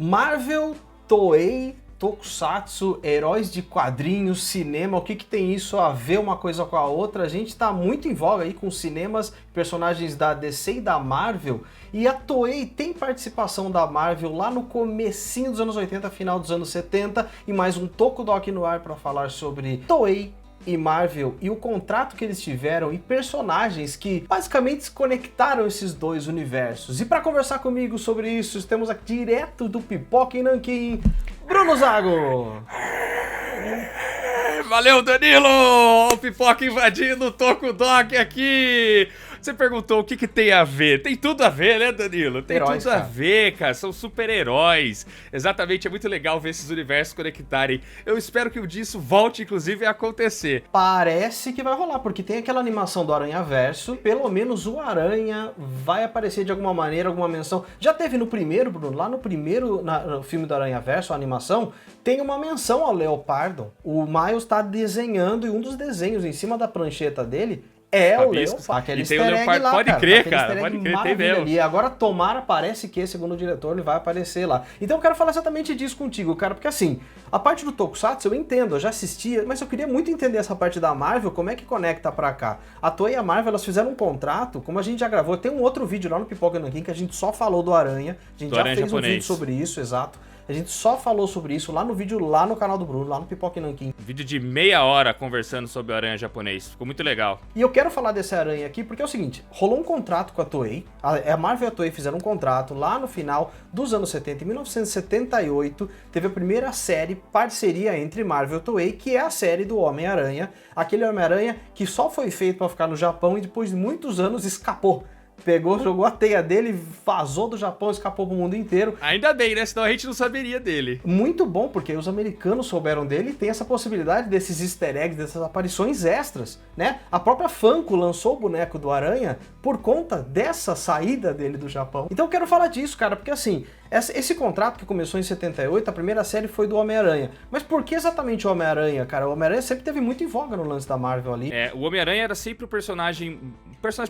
Marvel, Toei, Tokusatsu, heróis de quadrinhos, cinema, o que tem isso a ver uma coisa com a outra? A gente tá muito em voga aí com cinemas, personagens da DC e da Marvel, e a Toei tem participação da Marvel lá no comecinho dos anos 80, final dos anos 70, e mais um Tokudok no ar para falar sobre Toei e Marvel e o contrato que eles tiveram e personagens que basicamente se conectaram esses dois universos. E para conversar comigo sobre isso, temos aqui direto do Pipoca e Nanquim, Bruno Zago! Valeu, Danilo! O Pipoca invadindo o Tokudok aqui! Você perguntou o que tem a ver. Tem tudo a ver, né, Danilo? Tem Heróis, tudo a cara. ver, cara. São super-heróis. Exatamente, é muito legal ver esses universos conectarem. Eu espero que um dia isso volte, inclusive, a acontecer. Parece que vai rolar, porque tem aquela animação do Aranhaverso, pelo menos o Aranha vai aparecer de alguma maneira, alguma menção. Já teve no primeiro, Bruno, lá no primeiro no filme do Aranhaverso, a animação, tem uma menção ao Leopardo. O Miles tá desenhando e um dos desenhos em cima da prancheta dele é Rabiscos. o Leopardo. Aquele E tem o easter egg Leopardo, lá, pode cara. crer, Aquele cara, easter egg pode crer, tem maravilha mesmo. ali. E agora tomara, parece que, segundo o diretor, ele vai aparecer lá. Então eu quero falar exatamente disso contigo, cara, porque assim, a parte do Tokusatsu eu entendo, eu já assistia, mas eu queria muito entender essa parte da Marvel, como é que conecta pra cá. A Toei e a Marvel, elas fizeram um contrato, como a gente já gravou, tem um outro vídeo lá no Pipoca Nanquim que a gente só falou do Aranha, a gente Do já Aranha fez um japonês. vídeo sobre isso, exato. A gente só falou sobre isso lá no vídeo, lá no canal do Bruno, lá no Pipoca e Nanquim. Vídeo de meia hora conversando sobre o Aranha japonês. Ficou muito legal. E eu quero falar desse Aranha aqui porque é o seguinte, rolou um contrato com a Toei, a Marvel e a Toei fizeram um contrato lá no final dos anos 70, em 1978, teve a primeira série, parceria entre Marvel e Toei, que é a série do Homem-Aranha, aquele Homem-Aranha que só foi feito para ficar no Japão e depois de muitos anos escapou. Pegou, jogou a teia dele, vazou do Japão, escapou pro mundo inteiro. Ainda bem, né? Senão a gente não saberia dele. Muito bom, porque os americanos souberam dele e tem essa possibilidade desses easter eggs, dessas aparições extras, né? A própria Funko lançou o boneco do Aranha por conta dessa saída dele do Japão. Então eu quero falar disso, cara, porque assim, esse contrato que começou em 78, a primeira série foi do Homem-Aranha. Mas por que exatamente o Homem-Aranha, cara? O Homem-Aranha sempre teve muito em voga no lance da Marvel ali. O Homem-Aranha era sempre o personagem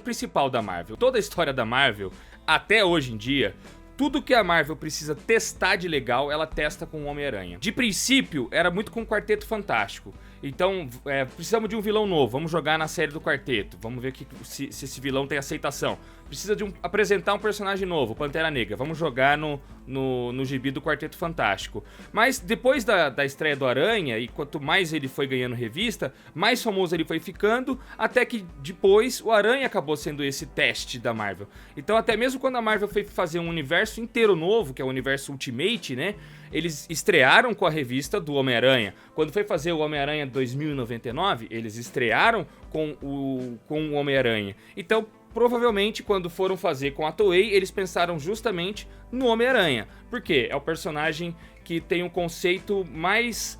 principal da Marvel. Toda a história da Marvel, até hoje em dia, tudo que a Marvel precisa testar de legal, ela testa com o Homem-Aranha. De princípio, era muito com o Quarteto Fantástico. Então, precisamos de um vilão novo, vamos jogar na série do Quarteto, vamos ver se esse vilão tem aceitação. Precisa de apresentar um personagem novo, Pantera Negra, vamos jogar no gibi do Quarteto Fantástico. Mas depois da estreia do Aranha, e quanto mais ele foi ganhando revista, mais famoso ele foi ficando, até que depois o Aranha acabou sendo esse teste da Marvel. Então até mesmo quando a Marvel foi fazer um universo inteiro novo, que é o universo Ultimate, né? Eles estrearam com a revista do Homem-Aranha. Quando foi fazer o Homem-Aranha 2099, eles estrearam com o Homem-Aranha. Então, provavelmente, quando foram fazer com a Toei, eles pensaram justamente no Homem-Aranha. Por quê? É o personagem que tem um conceito mais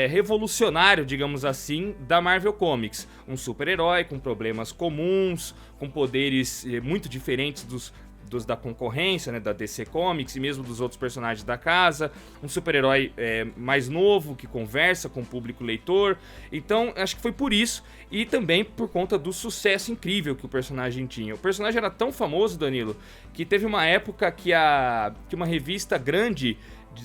revolucionário, digamos assim, da Marvel Comics. Um super-herói com problemas comuns, com poderes muito diferentes dos da concorrência, né, da DC Comics e mesmo dos outros personagens da casa, um super-herói mais novo, que conversa com o público leitor. Então, acho que foi por isso, e também por conta do sucesso incrível que o personagem tinha. O personagem era tão famoso, Danilo, que teve uma época que uma revista grande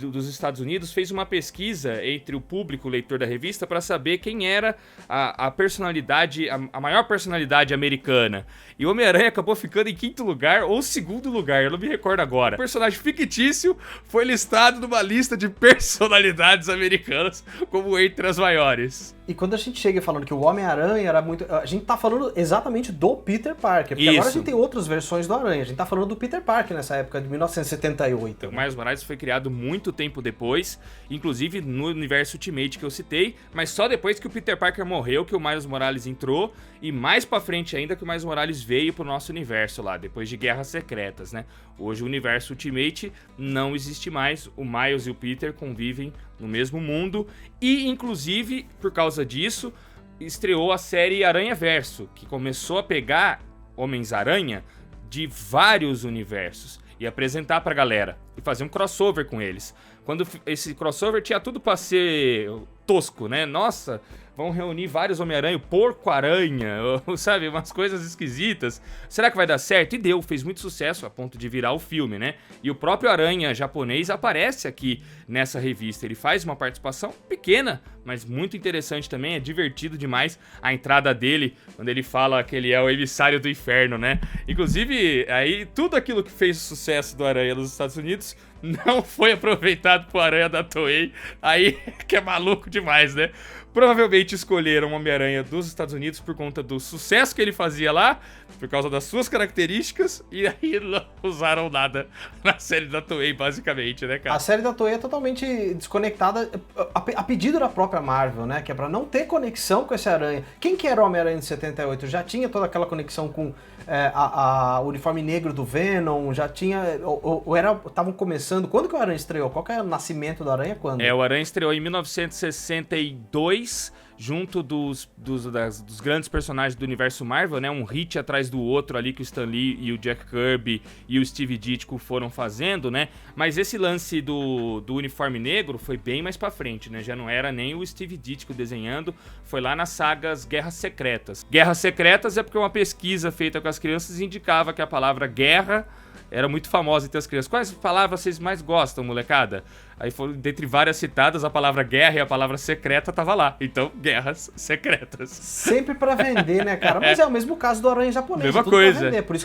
dos Estados Unidos fez uma pesquisa entre o público leitor da revista para saber quem era a personalidade, a maior personalidade americana. E o Homem-Aranha acabou ficando em quinto lugar ou segundo lugar, eu não me recordo agora. O personagem fictício foi listado numa lista de personalidades americanas como entre as maiores. E quando a gente chega falando que o Homem-Aranha era muito... A gente tá falando exatamente do Peter Parker, porque Isso. agora a gente tem outras versões do Aranha. A gente tá falando do Peter Parker nessa época de 1978. O Miles Morales foi criado muito tempo depois, inclusive no universo Ultimate que eu citei, mas só depois que o Peter Parker morreu que o Miles Morales entrou, e mais pra frente ainda que o Miles Morales veio pro nosso universo lá, depois de Guerras Secretas, né? Hoje o universo Ultimate não existe mais, o Miles e o Peter convivem no mesmo mundo, e inclusive, por causa disso, estreou a série Aranhaverso, que começou a pegar Homens-Aranha de vários universos e apresentar pra galera, e fazer um crossover com eles. Quando esse crossover tinha tudo pra ser tosco, né? Nossa, vão reunir vários Homem-Aranha, o Porco-Aranha, sabe, umas coisas esquisitas. Será que vai dar certo? E deu, fez muito sucesso a ponto de virar o filme, né? E o próprio Aranha japonês aparece aqui nessa revista. Ele faz uma participação pequena, mas muito interessante também, é divertido demais a entrada dele, quando ele fala que ele é o emissário do inferno, né? Inclusive, aí tudo aquilo que fez o sucesso do Aranha nos Estados Unidos não foi aproveitado pro Aranha da Toei, aí que é maluco demais, né? Provavelmente escolheram o Homem-Aranha dos Estados Unidos por conta do sucesso que ele fazia lá, por causa das suas características, e aí não usaram nada na série da Toei, basicamente, né, cara? A série da Toei é totalmente desconectada a pedido da própria Marvel, né? Que é pra não ter conexão com esse Aranha. Quem que era o Homem-Aranha de 78? Já tinha toda aquela conexão com o uniforme negro do Venom, já tinha... Estavam começando... Quando que o Aranha estreou? Qual que é o nascimento do Aranha? Quando? O Aranha estreou em 1962, junto dos grandes personagens do universo Marvel, né? Um hit atrás do outro ali que o Stan Lee e o Jack Kirby e o Steve Ditko foram fazendo, né? Mas esse lance do uniforme negro foi bem mais pra frente, né? Já não era nem o Steve Ditko desenhando, foi lá nas sagas Guerras Secretas. Guerras Secretas é porque uma pesquisa feita com as crianças indicava que a palavra guerra era muito famosa entre as crianças. Quais palavras vocês mais gostam, molecada? Aí foram, dentre várias citadas, a palavra guerra e a palavra secreta tava lá. Então, guerras secretas. Sempre pra vender, né, cara? Mas é o mesmo caso do Aranha japonês. Mesma tudo coisa. Pra vender. Por isso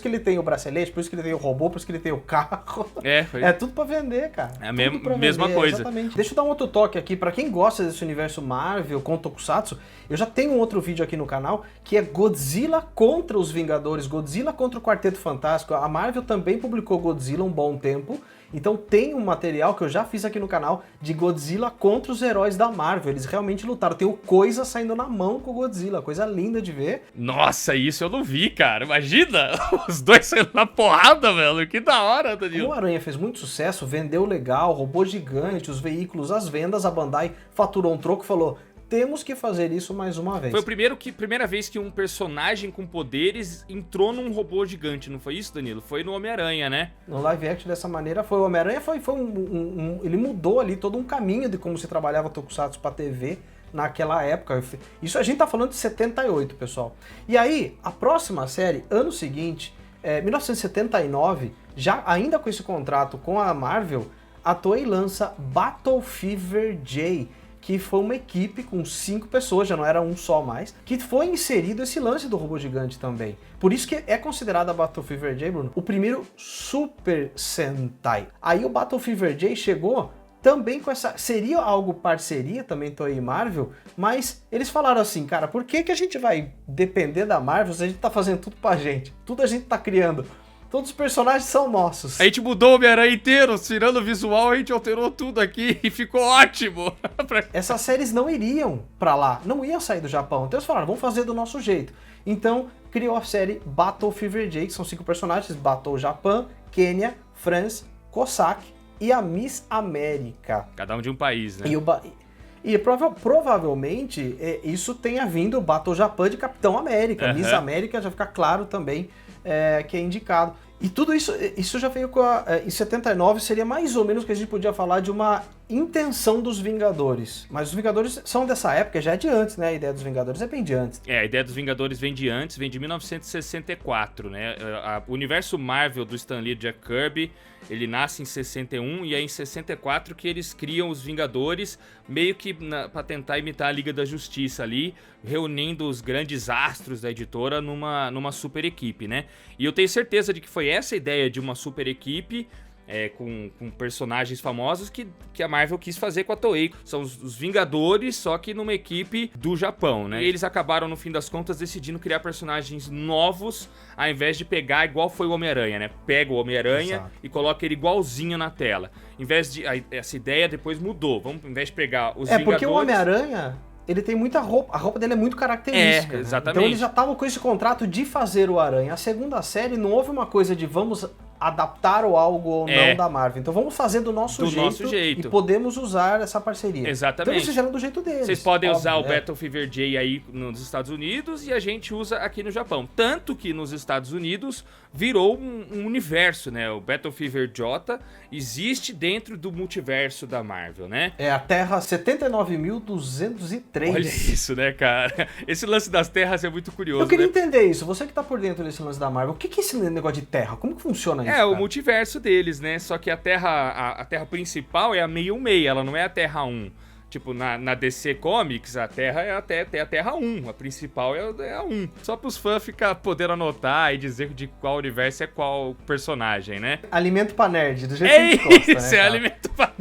que ele tem o bracelete, por isso que ele tem o robô, por isso que ele tem o carro. É tudo pra vender, cara. É a vender, mesma coisa. Exatamente. Deixa eu dar um outro toque aqui. Pra quem gosta desse universo Marvel com Tokusatsu, eu já tenho um outro vídeo aqui no canal que é Godzilla contra os Vingadores, Godzilla contra o Quarteto Fantástico. A Marvel também publicou Godzilla um bom tempo. Então tem um material que eu já fiz aqui no canal de Godzilla contra os heróis da Marvel. Eles realmente lutaram. Tem o Coisa saindo na mão com o Godzilla. Coisa linda de ver. Nossa, isso eu não vi, cara. Imagina! Os dois saindo na porrada, velho. Que da hora, Danilo. Como o Aranha fez muito sucesso, vendeu legal, robô gigante, os veículos, as vendas, a Bandai faturou um troco e falou... Temos que fazer isso mais uma vez. Foi primeira vez que um personagem com poderes entrou num robô gigante, não foi isso, Danilo? Foi no Homem-Aranha, né? No live action dessa maneira foi o Homem-Aranha, ele mudou ali todo um caminho de como se trabalhava Tokusatsu pra TV naquela época. Isso a gente tá falando de 78, pessoal. E aí, a próxima série, ano seguinte, 1979, já ainda com esse contrato com a Marvel, a Toei lança Battle Fever J, que foi uma equipe com 5 pessoas, já não era um só mais, que foi inserido esse lance do robô gigante também. Por isso que é considerada a Battle Fever J, Bruno, o primeiro Super Sentai. Aí o Battle Fever J chegou também com essa... Seria algo parceria também, Toei e Marvel, mas eles falaram assim, cara, por que a gente vai depender da Marvel se a gente tá fazendo tudo pra gente? Tudo a gente tá criando. Todos os personagens são nossos. A gente mudou o Homem-Aranha inteiro, tirando o visual, a gente alterou tudo aqui e ficou ótimo. Essas séries não iriam pra lá, não iam sair do Japão. Então eles falaram, vamos fazer do nosso jeito. Então criou a série Battle Fever J, que são 5 personagens, Battle Japan, Quênia, France, Cossack e a Miss América. Cada um de um país, né? E provavelmente isso tenha vindo o Battle Japan de Capitão América. Miss América já fica claro também que é indicado. E tudo isso já veio em 79, seria mais ou menos o que a gente podia falar de uma intenção dos Vingadores. Mas os Vingadores são dessa época, já é de antes, né? A ideia dos Vingadores é bem de antes. A ideia dos Vingadores vem de antes, vem de 1964, né? O universo Marvel do Stan Lee e Jack Kirby, ele nasce em 61 e é em 64 que eles criam os Vingadores, meio que pra tentar imitar a Liga da Justiça ali, reunindo os grandes astros da editora numa super equipe, né? E eu tenho certeza de que foi essa ideia de uma super equipe, com personagens famosos que a Marvel quis fazer com a Toei. São os Vingadores, só que numa equipe do Japão, né? E eles acabaram, no fim das contas, decidindo criar personagens novos, ao invés de pegar igual foi o Homem-Aranha, né? Pega o Homem-Aranha e coloca ele igualzinho na tela. Em vez de... Essa ideia depois mudou. Vamos, ao invés de pegar os Vingadores... Porque o Homem-Aranha... Ele tem muita roupa, a roupa dele é muito característica. Exatamente. Né? Então eles já estavam com esse contrato de fazer o Aranha. A segunda série não houve uma coisa de vamos adaptaram algo ou não da Marvel. Então vamos fazer do nosso jeito e podemos usar essa parceria. Exatamente. Então eles fizeram do jeito deles. Vocês podem usar o Battle Fever J aí nos Estados Unidos e a gente usa aqui no Japão. Tanto que nos Estados Unidos virou um universo, né? O Battle Fever J existe dentro do multiverso da Marvel, né? É a Terra 79.203. Olha isso, né, cara? Esse lance das terras é muito curioso, Eu queria né? entender isso. Você que tá por dentro desse lance da Marvel, o que é esse negócio de terra? Como que funciona isso? O multiverso deles, né? Só que a terra principal é a 616, ela não é a Terra 1. Tipo, na DC Comics, a Terra é a Terra 1, a principal é a 1. Só pros fãs ficar podendo anotar e dizer de qual universo é qual personagem, né? Alimento pra nerd, do jeito que a gente gosta, isso, né, alimento pra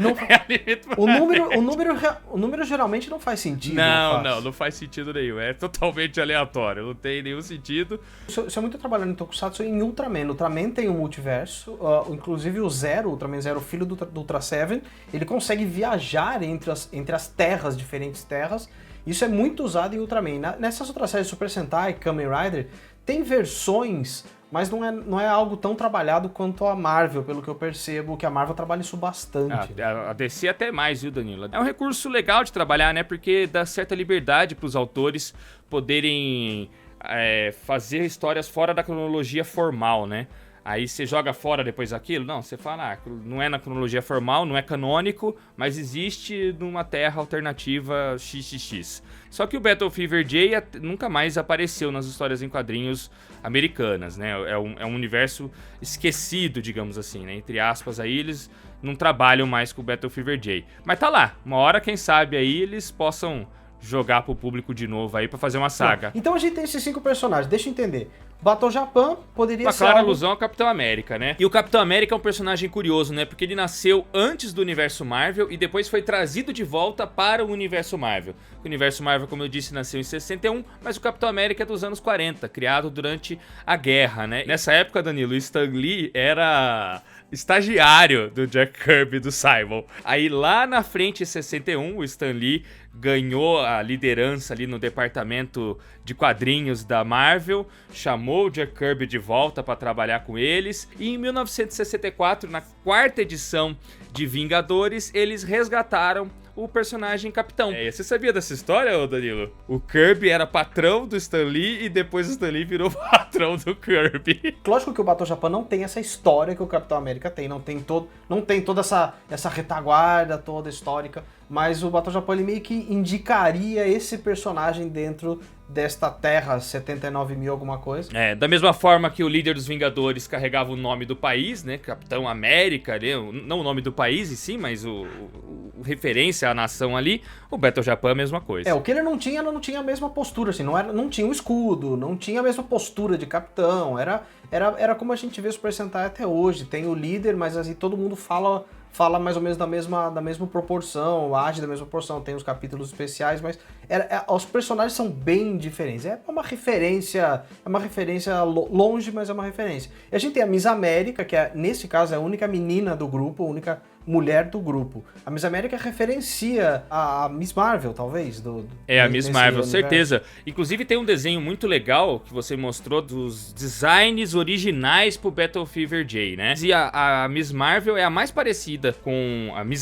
o número geralmente não faz sentido. Não faz sentido nenhum. É totalmente aleatório, não tem nenhum sentido. Isso é muito trabalhando em Tokusatsu e em Ultraman. Ultraman tem um multiverso, inclusive o Zero, Ultraman Zero, filho do Ultra Seven, ele consegue viajar entre as terras, diferentes terras. Isso é muito usado em Ultraman. Nessas outras séries, Super Sentai, Kamen Rider, tem versões, mas não é algo tão trabalhado quanto a Marvel, pelo que eu percebo, que a Marvel trabalha isso bastante. A DC até mais, viu, Danilo? É um recurso legal de trabalhar, né? Porque dá certa liberdade para os autores poderem fazer histórias fora da cronologia formal, né? Aí você joga fora depois aquilo? Não, você fala, não é na cronologia formal, não é canônico, mas existe numa terra alternativa XXX. Só que o Battle Fever J nunca mais apareceu nas histórias em quadrinhos americanas, né? É um universo esquecido, digamos assim, né? Entre aspas, aí eles não trabalham mais com o Battle Fever J. Mas tá lá, uma hora, quem sabe, aí eles possam jogar pro público de novo aí pra fazer uma saga. Então a gente tem esses 5 personagens, deixa eu entender. Battle Japan poderia ser clara alusão ao Capitão América, né? E o Capitão América é um personagem curioso, né? Porque ele nasceu antes do universo Marvel e depois foi trazido de volta para o universo Marvel. O universo Marvel, como eu disse, nasceu em 61, mas o Capitão América é dos anos 40, criado durante a guerra, né? Nessa época, Danilo, o Stan Lee era estagiário do Jack Kirby, do Simon. Aí lá na frente, em 61, o Stan Lee ganhou a liderança ali no departamento de quadrinhos da Marvel, chamou o Jack Kirby de volta para trabalhar com eles, e em 1964, na 4ª edição de Vingadores, eles resgataram o personagem Capitão. Você sabia dessa história, Danilo? O Kirby era patrão do Stan Lee e depois o Stan Lee virou patrão do Kirby. Lógico que o Battle Japan não tem essa história que o Capitão América tem, não tem toda essa retaguarda toda histórica, mas o Battle Japan ele meio que indicaria esse personagem dentro desta Terra 79.000 alguma coisa. Da mesma forma que o líder dos Vingadores carregava o nome do país, né? Capitão América, né? Não o nome do país em si, mas o referência à nação ali, o Battle Japan é a mesma coisa. O que ele não tinha a mesma postura, assim, não tinha um escudo, não tinha a mesma postura de capitão, era como a gente vê o Super Sentai até hoje, tem o líder, mas assim, todo mundo fala mais ou menos da mesma proporção, age da mesma proporção, tem os capítulos especiais, mas os personagens são bem diferentes. É uma referência longe, mas é uma referência. E a gente tem a Miss América, que nesse caso é a única menina do grupo, a única mulher do grupo. A Miss América referencia a Miss Marvel, talvez. A Miss Marvel, universo. Certeza. Inclusive tem um desenho muito legal que você mostrou dos designs originais pro Battle Fever J, né? E a Miss Marvel é a mais parecida com a Miss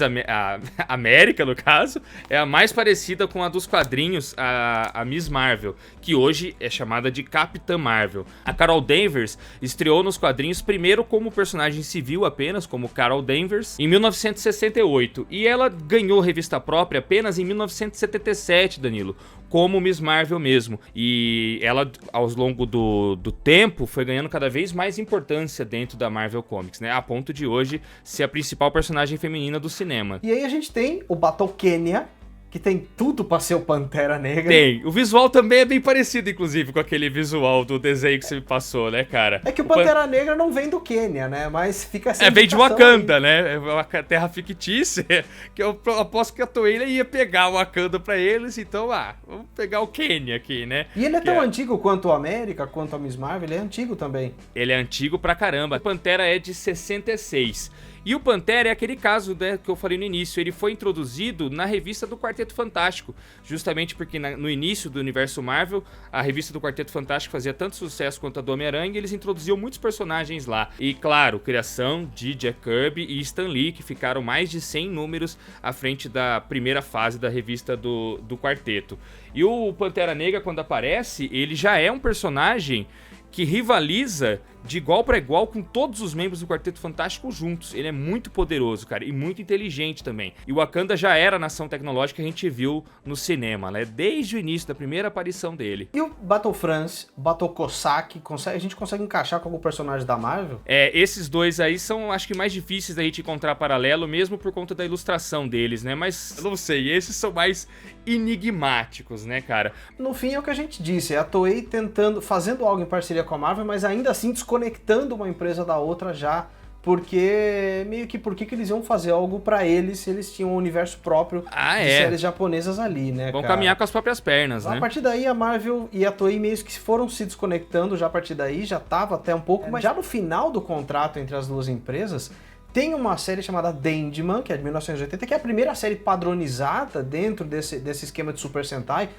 América, no caso, é a mais parecida com a dos quadrinhos, a Miss Marvel, que hoje é chamada de Capitã Marvel. A Carol Danvers estreou nos quadrinhos primeiro como personagem civil apenas, como Carol Danvers, em 1968, e ela ganhou revista própria apenas em 1977, Danilo, como Miss Marvel mesmo. E ela, ao longo do tempo, foi ganhando cada vez mais importância dentro da Marvel Comics, né? A ponto de hoje ser a principal personagem feminina do cinema. E aí a gente tem o Battle Kenya, que tem tudo pra ser o Pantera Negra. Tem. O visual também é bem parecido, inclusive, com aquele visual do desenho que você me passou, né, cara? É que o Pantera Negra não vem do Quênia, né? Mas fica essa vem de Wakanda, né? É uma terra fictícia, que eu aposto que a Toei ia pegar o Wakanda pra eles, então, vamos pegar o Quênia aqui, né? E ele é tão antigo quanto a América, quanto a Miss Marvel, ele é antigo também. Ele é antigo pra caramba. A Pantera é de 66. E o Pantera é aquele caso, né, que eu falei no início, ele foi introduzido na revista do Quarteto Fantástico, justamente porque no início do universo Marvel, a revista do Quarteto Fantástico fazia tanto sucesso quanto a do Homem-Aranha, e eles introduziam muitos personagens lá. E claro, criação de Jack Kirby e Stan Lee, que ficaram mais de 100 números à frente da primeira fase da revista do Quarteto. E o Pantera Negra, quando aparece, ele já é um personagem que rivaliza de igual para igual com todos os membros do Quarteto Fantástico juntos. Ele é muito poderoso, cara, e muito inteligente também. E o Wakanda já era a nação tecnológica que a gente viu no cinema, né? Desde o início da primeira aparição dele. E o Battle France, Battle Cossack, a gente consegue encaixar com algum personagem da Marvel? Esses dois aí são, acho que, mais difíceis da gente encontrar paralelo, mesmo por conta da ilustração deles, né? Mas, eu não sei, esses são mais enigmáticos, né, cara? No fim é o que a gente disse, é a Toei fazendo algo em parceria com a Marvel, mas ainda assim desconectando uma empresa da outra já, porque meio que por que eles iam fazer algo pra eles se eles tinham um universo próprio de séries japonesas ali, né, Vão caminhar com as próprias pernas, né? A partir daí a Marvel e a Toei meio que foram se desconectando já a partir daí, já tava até um pouco, mas já no final do contrato entre as duas empresas, tem uma série chamada Dandyman, que é de 1980, que é a primeira série padronizada dentro desse esquema de Super Sentai.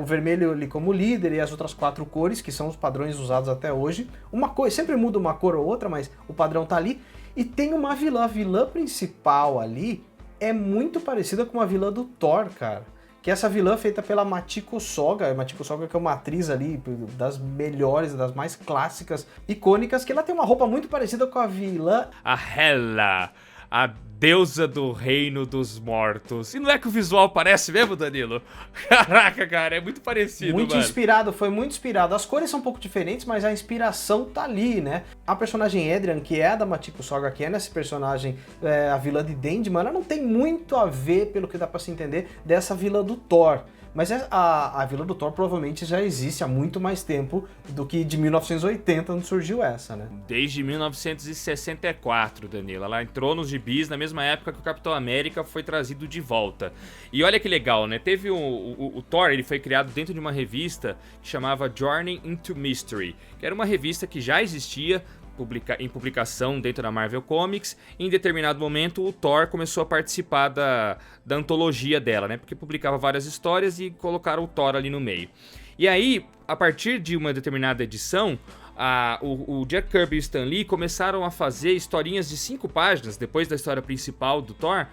O vermelho ali como líder e as outras 4 cores, que são os padrões usados até hoje. Uma coisa, sempre muda uma cor ou outra, mas o padrão tá ali. E tem uma vilã. A vilã principal ali é muito parecida com a vilã do Thor, cara. Que é essa vilã feita pela Machiko Soga. Machiko Soga, que é uma atriz ali das melhores, das mais clássicas, icônicas, que ela tem uma roupa muito parecida com a vilã... A Hela, a deusa do reino dos mortos. E não é que o visual parece mesmo, Danilo? Caraca, cara, é muito parecido, muito mano. Inspirado, foi muito inspirado. As cores são um pouco diferentes, mas a inspiração tá ali, né? A personagem Adrian, que é a da Machiko Soga, que é nesse personagem, a vilã de Dandyman, ela não tem muito a ver, pelo que dá pra se entender, dessa vilã do Thor. Mas a vilã do Thor provavelmente já existe há muito mais tempo do que de 1980, onde surgiu essa, né? Desde 1964, Danilo. Ela entrou nos gibis na mesma época que o Capitão América foi trazido de volta. E olha que legal, né? Teve o Thor, ele foi criado dentro de uma revista que chamava Journey into Mystery, que era uma revista que já existia em publicação dentro da Marvel Comics. Em determinado momento o Thor começou a participar da antologia dela, né? Porque publicava várias histórias e colocaram o Thor ali no meio. E aí, a partir de uma determinada edição, o Jack Kirby e o Stan Lee começaram a fazer historinhas de 5 páginas, depois da história principal do Thor,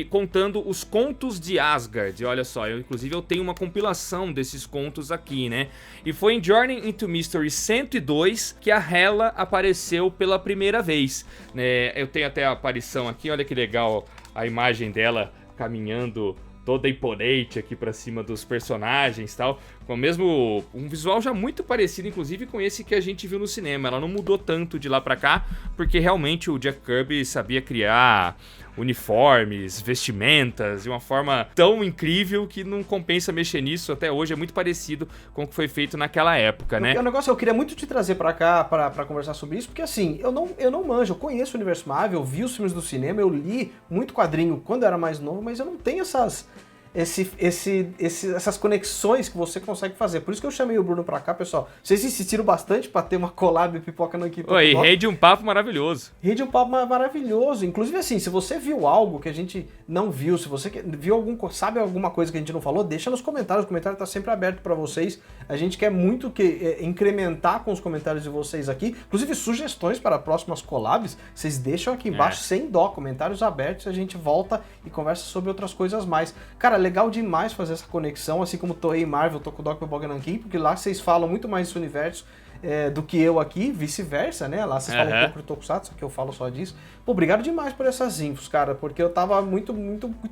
contando os contos de Asgard. E olha só, inclusive eu tenho uma compilação desses contos aqui, né? E foi em Journey into Mystery 102 que a Hela apareceu pela primeira vez, né? Eu tenho até a aparição aqui, olha que legal a imagem dela caminhando toda imponente aqui pra cima dos personagens e tal, com mesmo um visual já muito parecido, inclusive, com esse que a gente viu no cinema. Ela não mudou tanto de lá pra cá, porque realmente o Jack Kirby sabia criar uniformes, vestimentas, de uma forma tão incrível que não compensa mexer nisso. Até hoje é muito parecido com o que foi feito naquela época, né? O negócio, eu queria muito te trazer pra cá pra conversar sobre isso, porque assim, eu não manjo, eu conheço o universo Marvel, eu vi os filmes do cinema, eu li muito quadrinho quando eu era mais novo, mas eu não tenho essas conexões que você consegue fazer. Por isso que eu chamei o Bruno pra cá, pessoal. Vocês insistiram bastante pra ter uma collab Pipoca Nanquim. Oi, rei de um papo maravilhoso. Rei de um papo maravilhoso. Inclusive, assim, se você viu algo que a gente não viu, se você viu sabe alguma coisa que a gente não falou, deixa nos comentários. O comentário tá sempre aberto pra vocês. A gente quer muito incrementar com os comentários de vocês aqui. Inclusive, sugestões para próximas collabs, vocês deixam aqui embaixo sem dó. Comentários abertos, a gente volta e conversa sobre outras coisas mais. Cara, legal demais fazer essa conexão, assim como Toei e Marvel, Tokudok e Pipoca Nanquim, porque lá vocês falam muito mais desse universo do que eu aqui, vice-versa, né? Lá vocês falam um pouco de Tokusatsu, que eu falo só disso. Pô, obrigado demais por essas infos, cara, porque eu tava muito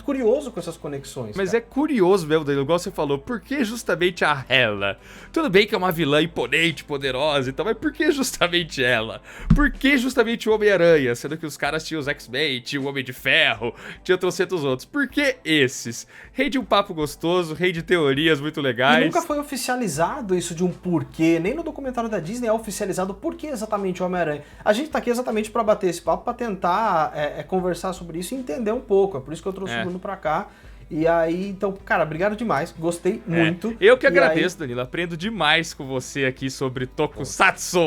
curioso com essas conexões. Mas cara, é curioso mesmo, Danilo, igual você falou, por que justamente a Hela? Tudo bem que é uma vilã imponente, poderosa e tal, mas por que justamente ela? Por que justamente o Homem-Aranha? Sendo que os caras tinham os X-Men, tinha o Homem de Ferro, tinha trocentos outros. Por que esses? Rei de um papo gostoso, rei de teorias muito legais. E nunca foi oficializado isso de um porquê, nem no documentário da Disney é oficializado por que exatamente o Homem-Aranha. A gente tá aqui exatamente pra bater esse papo, pra tentar conversar sobre isso e entender um pouco. É por isso que eu trouxe o Bruno pra cá. E aí, então, cara, obrigado demais. Gostei muito. Eu que E agradeço, aí... Danilo. Aprendo demais com você aqui sobre Tokusatsu,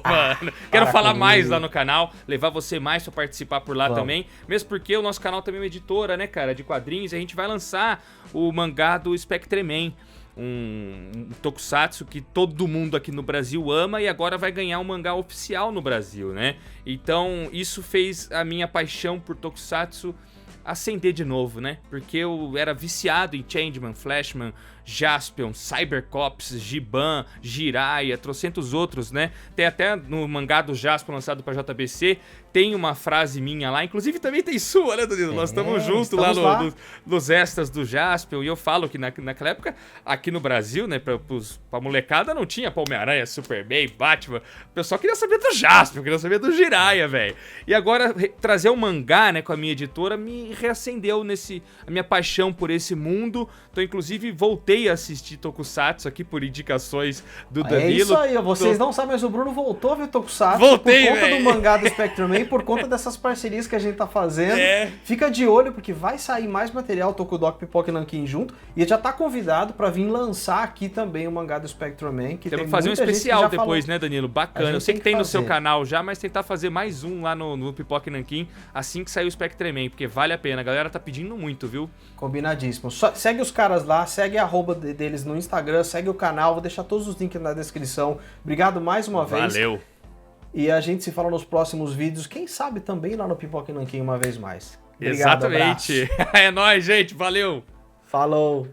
mano. Quero falar comigo. mais lá no canal, levar você mais pra participar por lá Vamos. também. Mesmo porque o nosso canal também é uma editora, né, cara, de quadrinhos. E a gente vai lançar o mangá do Spectreman. Um Tokusatsu que todo mundo aqui no Brasil ama e agora vai ganhar um mangá oficial no Brasil, né? Então isso fez a minha paixão por Tokusatsu acender de novo, né? Porque eu era viciado em Changeman, Flashman, Jaspion, Cybercops, Giban, Jiraiya, trocentos outros, né? Tem até no mangá do Jaspion lançado pra JBC, tem uma frase minha lá, inclusive também tem sua, né, Danilo? Nós estamos juntos lá, nos extras do Jaspion, e eu falo que naquela época, aqui no Brasil, né, pra molecada não tinha Homem-Aranha, Superman, Batman, o pessoal queria saber do Jaspion, queria saber do Jiraiya, velho. E agora, trazer um mangá, né, com a minha editora, me reacendeu a minha paixão por esse mundo, então inclusive voltei a assistir Tokusatsu aqui por indicações do Danilo. É isso aí, vocês não sabem, mas o Bruno voltou a ver Tokusatsu Voltei, por conta véio. do mangá do Spectreman, por conta dessas parcerias que a gente tá fazendo. Fica de olho, porque vai sair mais material Tokudok, Pipoca e Nankin junto, e já tá convidado pra vir lançar aqui também o mangá do Spectreman, que Temos tem que fazer um muita gente que especial já depois, falou. né, Danilo? Bacana. Eu sei que tem no seu canal já, mas tentar fazer mais um lá no Pipoca e Nankin assim que sair o Spectreman, porque vale a pena. A galera tá pedindo muito, viu? Combinadíssimo. Segue os caras lá, segue a arroba deles no Instagram, segue o canal, vou deixar todos os links na descrição. Obrigado mais uma vez. Valeu. E a gente se fala nos próximos vídeos, quem sabe também lá no Pipoca e Nankin uma vez mais. Obrigado, Exatamente. É nóis, gente. Valeu. Falou.